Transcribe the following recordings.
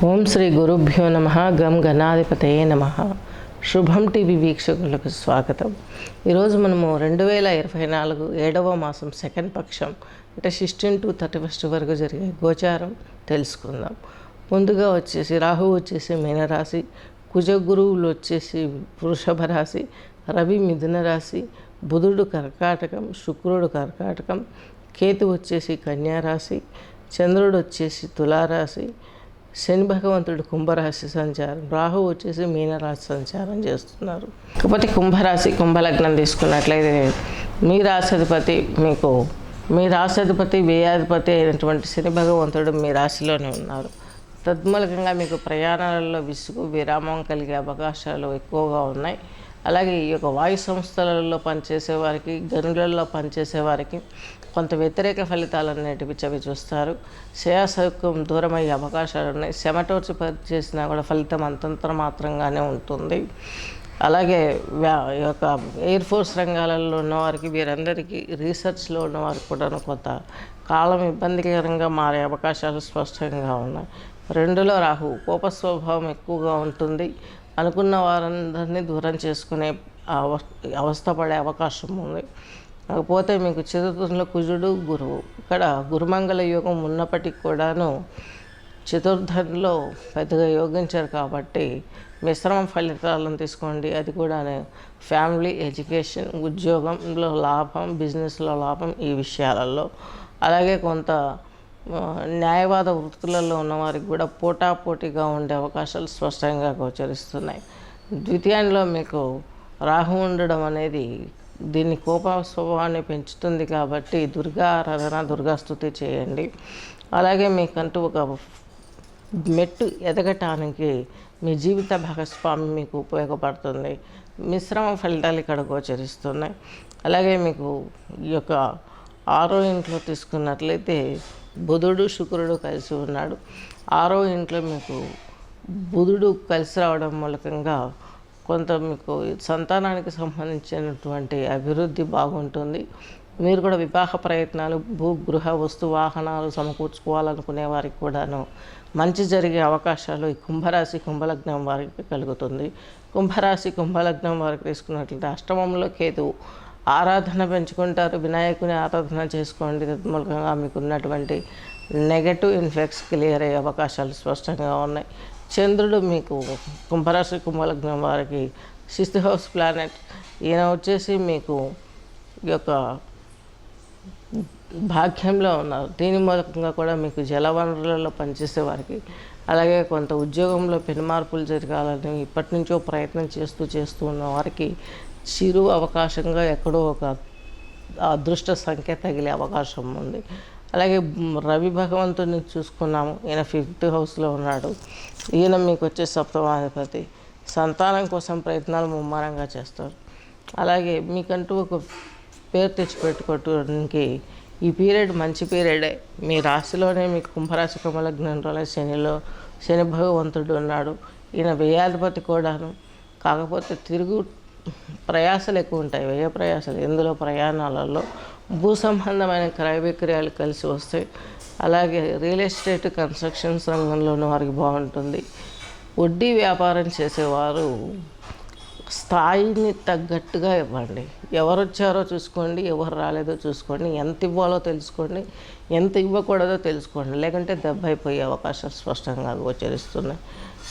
ఓం శ్రీ గురుభ్యో నమ. గం గణాధిపతయే నమ. శుభం టీవీ వీక్షకులకు స్వాగతం. ఈరోజు మనము 2024 7వ మాసం సెకండ్ పక్షం అంటే 16 to 31 వరకు జరిగే గోచారం తెలుసుకుందాం. ముందుగా వచ్చేసి రాహువు వచ్చేసి మీనరాశి, కుజ గురువులు వచ్చేసి వృషభ రాశి, రవి మిథున రాశి, బుధుడు కర్కాటకం, శుక్రుడు కర్కాటకం, కేతు వచ్చేసి కన్యారాశి, చంద్రుడు వచ్చేసి తులారాశి, శని భగవంతుడు కుంభరాశి సంచారం, రాహు వచ్చేసి మీనరాశి సంచారం చేస్తున్నారు. కాకపోతే కుంభరాశి కుంభలగ్నం తీసుకున్నట్లయితే మీ రాశాధిపతి వ్యయాధిపతి అయినటువంటి శని భగవంతుడు మీ రాశిలోనే ఉన్నారు. తద్మూలకంగా మీకు ప్రయాణాలలో విసుగు విరామం కలిగే అవకాశాలు ఎక్కువగా ఉన్నాయి. అలాగే ఈ యొక్క వాయు సంస్థలలో పనిచేసే వారికి, గనులలో పనిచేసే వారికి కొంత వ్యతిరేక ఫలితాలు అనేటివి చవి చూస్తారు. శ్రేయసౌఖ్యం దూరమయ్యే అవకాశాలు ఉన్నాయి. చెమటోర్చి చేసినా కూడా ఫలితం అంతంత మాత్రంగానే ఉంటుంది. అలాగే ఈ యొక్క ఎయిర్ ఫోర్స్ రంగాలలో ఉన్నవారికి, వీరందరికీ రీసెర్చ్లో ఉన్నవారికి కూడా కొంత కాలం ఇబ్బందికరంగా మారే అవకాశాలు స్పష్టంగా ఉన్నాయి. 2లో రాహు కోప స్వభావం ఎక్కువగా ఉంటుంది. అనుకున్న వారందరినీ దూరం చేసుకునే అవస్థపడే అవకాశం ఉంది. కాకపోతే మీకు చతుర్థంలో కుజుడు గురువు, ఇక్కడ గురుమంగళ యోగం ఉన్నప్పటికీ కూడాను చతుర్థంలో పెద్దగా యోగించారు కాబట్టి మిశ్రమ ఫలితాలను తీసుకోండి. అది కూడా ఫ్యామిలీ, ఎడ్యుకేషన్, ఉద్యోగంలో లాభం, బిజినెస్లో లాభం ఈ విషయాలలో. అలాగే కొంత న్యాయవాద వృత్తులలో ఉన్నవారికి కూడా పోటాపోటీగా ఉండే అవకాశాలు స్పష్టంగా గోచరిస్తున్నాయి. ద్వితీయంలో మీకు రాహు ఉండడం అనేది దీన్ని కోప స్వభావాన్ని పెంచుతుంది కాబట్టి దుర్గా ఆరాధన, దుర్గాస్తుతి చేయండి. అలాగే మీకంటూ ఒక మెట్టు ఎదగటానికి మీ జీవిత భాగస్వామి మీకు ఉపయోగపడుతుంది. మిశ్రమ ఫలితాలు ఇక్కడ గోచరిస్తున్నాయి. అలాగే మీకు ఈ యొక్క 6వ ఇంట్లో తీసుకున్నట్లయితే బుధుడు శుక్రుడు కలిసి ఉన్నాడు. 6వ ఇంట్లో మీకు బుధుడు కలిసి రావడం మూలకంగా కొంత మీకు సంతానానికి సంబంధించినటువంటి అభివృద్ధి బాగుంటుంది. మీరు కూడా వివాహ ప్రయత్నాలు, భూగృహ వస్తు వాహనాలు సమకూర్చుకోవాలనుకునే వారికి కూడాను మంచి జరిగే అవకాశాలు ఈ కుంభరాశి కుంభలగ్నం వారికి కలుగుతుంది. కుంభరాశి కుంభలగ్నం వారికి తీసుకున్నట్లయితే అష్టమంలో కేతువు, ఆరాధన పెంచుకుంటారు. వినాయకుని ఆరాధన చేసుకోండి. తద్మూలకంగా మీకు ఉన్నటువంటి నెగటివ్ ఇన్ఫెక్ట్స్ క్లియర్ అయ్యే అవకాశాలు స్పష్టంగా ఉన్నాయి. చంద్రుడు మీకు కుంభరాశి కుంభలగ్నం వారికి 6th హౌస్ ప్లానెట్. ఈయన వచ్చేసి మీకు ఈ యొక్క భాగ్యంలో ఉన్నారు. దీని మూలకంగా కూడా మీకు జలవనరులలో పనిచేసే వారికి, అలాగే కొంత ఉద్యోగంలో పెను మార్పులు జరగాలని ఇప్పటి నుంచో ప్రయత్నం చేస్తూ ఉన్న వారికి చిరు అవకాశంగా ఎక్కడో ఒక అదృష్ట సంఖ్య తగిలే అవకాశం ఉంది. అలాగే రవి భగవంతుని చూసుకున్నాము. ఈయన 5th హౌస్లో ఉన్నాడు. ఈయన మీకు వచ్చే 7వ సంతానం కోసం ప్రయత్నాలు ముమ్మరంగా చేస్తారు. అలాగే మీకంటూ ఒక పేరు తెచ్చిపెట్టుకోవడానికి ఈ పీరియడ్ మంచి పీరియడే. మీ రాశిలోనే మీకు కుంభరాశి కమలగ్నంలో శని భగవంతుడు ఉన్నాడు. ఈయన వ్యయాధిపతి కూడాను. కాకపోతే తిరుగు ప్రయాసాలు ఎక్కువ ఉంటాయి, వ్యయ ప్రయాసాలు. ఇందులో ప్రయాణాలలో భూ సంబంధమైన క్రయ విక్రయాలు కలిసి వస్తాయి. అలాగే రియల్ ఎస్టేట్, కన్స్ట్రక్షన్స్ రంగంలోనూ వారికి బాగుంటుంది. వడ్డీ వ్యాపారం చేసేవారు స్థాయిని తగ్గట్టుగా ఇవ్వండి. ఎవరు వచ్చారో చూసుకోండి, ఎవరు రాలేదో చూసుకోండి. ఎంత ఇవ్వాలో తెలుసుకోండి, ఎంత ఇవ్వకూడదో తెలుసుకోండి. లేకుంటే దెబ్బ అయిపోయే అవకాశాలు స్పష్టంగా గోచరిస్తున్నాయి.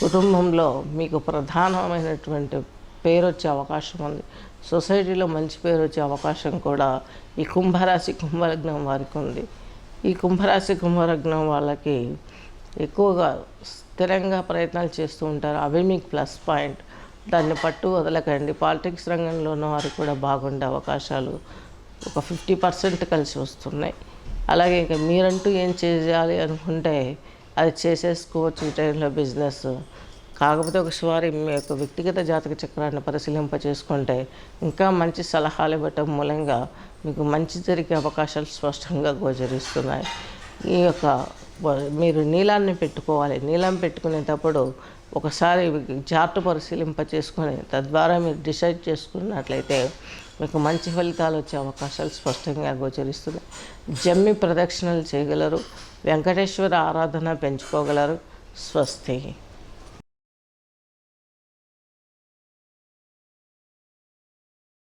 కుటుంబంలో మీకు ప్రధానమైనటువంటి పేరు వచ్చే అవకాశం ఉంది. సొసైటీలో మంచి పేరు వచ్చే అవకాశం కూడా ఈ కుంభరాశి కుంభలగ్నం వారికి ఉంది. ఈ కుంభరాశి కుంభలగ్నం వాళ్ళకి ఎక్కువగా స్థిరంగా ప్రయత్నాలు చేస్తూ ఉంటారు. అవి మీకు ప్లస్ పాయింట్. దాన్ని పట్టు వదలకండి. పాలిటిక్స్ రంగంలో ఉన్న వారికి కూడా బాగుండే అవకాశాలు ఒక 50% కలిసి వస్తున్నాయి. అలాగే ఇంకా మీరంటూ ఏం చేయాలి అనుకుంటే అది చేసేసుకోవచ్చు ఈ టైంలో బిజినెస్. కాకపోతే ఒకసారి మీ యొక్క వ్యక్తిగత జాతక చక్రాన్ని పరిశీలింప చేసుకుంటే ఇంకా మంచి సలహాలు ఇవ్వటం మూలంగా మీకు మంచి జరిగే అవకాశాలు స్పష్టంగా గోచరిస్తున్నాయి. ఈ యొక్క మీరు నీలాన్ని పెట్టుకోవాలి. నీలం పెట్టుకునేటప్పుడు ఒకసారి చార్ట్ పరిశీలింప చేసుకొని తద్వారా మీరు డిసైడ్ చేసుకున్నట్లయితే మీకు మంచి ఫలితాలు వచ్చే అవకాశాలు స్పష్టంగా గోచరిస్తున్నాయి. జమ్మి ప్రదక్షిణలు చేయగలరు. వెంకటేశ్వర ఆరాధన పెంచుకోగలరు. స్వస్తి.